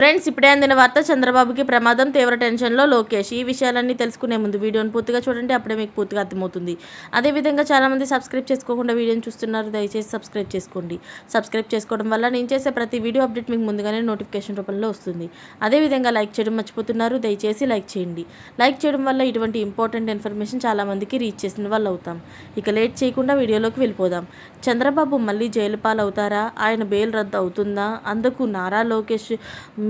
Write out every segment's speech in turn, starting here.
Friends, ఇప్పుడే అందిన వార్త. చంద్రబాబుకి ప్రమాదం, తీవ్ర టెన్షన్లో లోకేష్. ఈ విషయాలన్నీ తెలుసుకునే ముందు వీడియోని పూర్తిగా చూడండి, అప్పుడే మీకు పూర్తిగా అర్థమవుతుంది. అదేవిధంగా చాలామంది సబ్స్క్రైబ్ చేసుకోకుండా వీడియోని చూస్తున్నారు, దయచేసి సబ్స్క్రైబ్ చేసుకోండి. సబ్స్క్రైబ్ చేసుకోవడం వల్ల నేను చేసే ప్రతి వీడియో అప్డేట్ మీకు ముందుగానే నోటిఫికేషన్ రూపంలో వస్తుంది. అదేవిధంగా లైక్ చేయడం మర్చిపోతున్నారు, దయచేసి లైక్ చేయండి. లైక్ చేయడం వల్ల ఇటువంటి ఇంపార్టెంట్ ఇన్ఫర్మేషన్ చాలామందికి రీచ్ చేసిన వాళ్ళు అవుతాం. ఇక లేట్ చేయకుండా వీడియోలోకి వెళ్ళిపోదాం. చంద్రబాబు మళ్ళీ జైలు పాలవుతారా? ఆయన బెయిల్ రద్దు అవుతుందా? అందుకు నారా లోకేష్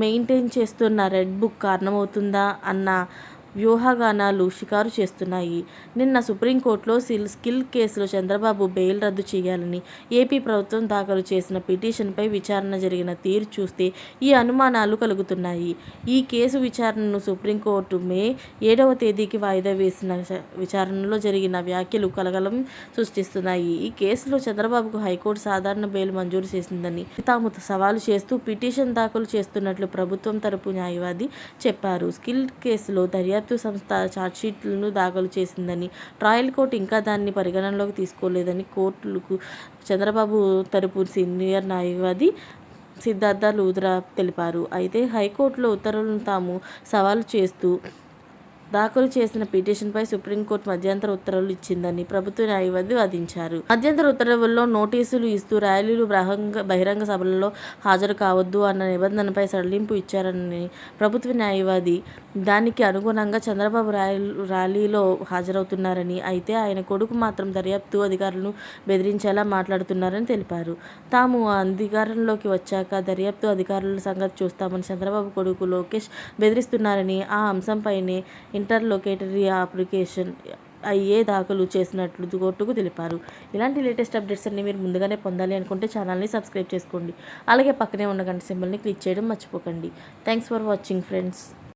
మెయింటైన్ చేస్తున్న రెడ్ బుక్ కారణమవుతుందా అన్న వ్యూహగానాలు షికారు చేస్తున్నాయి. నిన్న సుప్రీంకోర్టులో స్కిల్ కేసులో చంద్రబాబు బెయిల్ రద్దు చేయాలని ఏపీ ప్రభుత్వం దాఖలు చేసిన పిటిషన్పై విచారణ జరిగిన తీరు చూస్తే ఈ అనుమానాలు కలుగుతున్నాయి. ఈ కేసు విచారణను సుప్రీంకోర్టు మే 7వ తేదీకి వాయిదా వేసిన విచారణలో జరిగిన వ్యాఖ్యలు కలకలం సృష్టిస్తున్నాయి. ఈ కేసులో చంద్రబాబుకు హైకోర్టు సాధారణ బెయిల్ మంజూరు చేసిందని తాము సవాలు చేస్తూ పిటిషన్ దాఖలు చేస్తున్నట్లు ప్రభుత్వం తరపు న్యాయవాది చెప్పారు. స్కిల్ కేసులో దర్యాప్తు సంస్థ ఛార్జ్షీట్లను దాఖలు చేసిందని, ట్రయల్ కోర్టు ఇంకా దాన్ని పరిగణనలోకి తీసుకోలేదని కోర్టులకు చంద్రబాబు తరపు సీనియర్ న్యాయవాది సిద్ధార్థ లూథ్రా తెలిపారు. అయితే హైకోర్టులో ఉత్తర్వులను తాము సవాలు చేస్తూ దాఖలు చేసిన పిటిషన్పై సుప్రీంకోర్టు మధ్యంతర ఉత్తర్వులు ఇచ్చిందని ప్రభుత్వ న్యాయవాది వాదించారు. మధ్యంతర ఉత్తర్వుల్లో నోటీసులు ఇస్తూ ర్యాలీలు, బహిరంగ సభలలో హాజరు కావద్దు అన్న నిబంధనపై సడలింపు ఇచ్చారని ప్రభుత్వ న్యాయవాది, దానికి అనుగుణంగా చంద్రబాబు ర్యాలీలో హాజరవుతున్నారని, అయితే ఆయన కొడుకు మాత్రం దర్యాప్తు అధికారులను బెదిరించేలా మాట్లాడుతున్నారని తెలిపారు. తాము అధికారంలోకి వచ్చాక దర్యాప్తు అధికారుల సంగతి చూస్తామని చంద్రబాబు కొడుకు లోకేష్ బెదిరిస్తున్నారని, ఆ అంశంపైనే ఇంటర్లోకేటరీ అప్లికేషన్ ఐఏ దాఖలు చేసినట్లు కోర్టుకు తెలిపారు. ఇలాంటి లేటెస్ట్ అప్డేట్స్ అన్ని మీరు ముందుగానే పొందాలి అనుకుంటే ఛానల్ని సబ్స్క్రైబ్ చేసుకోండి. అలాగే పక్కనే ఉన్న గంట సింబల్ని క్లిక్ చేయడం మర్చిపోకండి. Thanks for watching friends.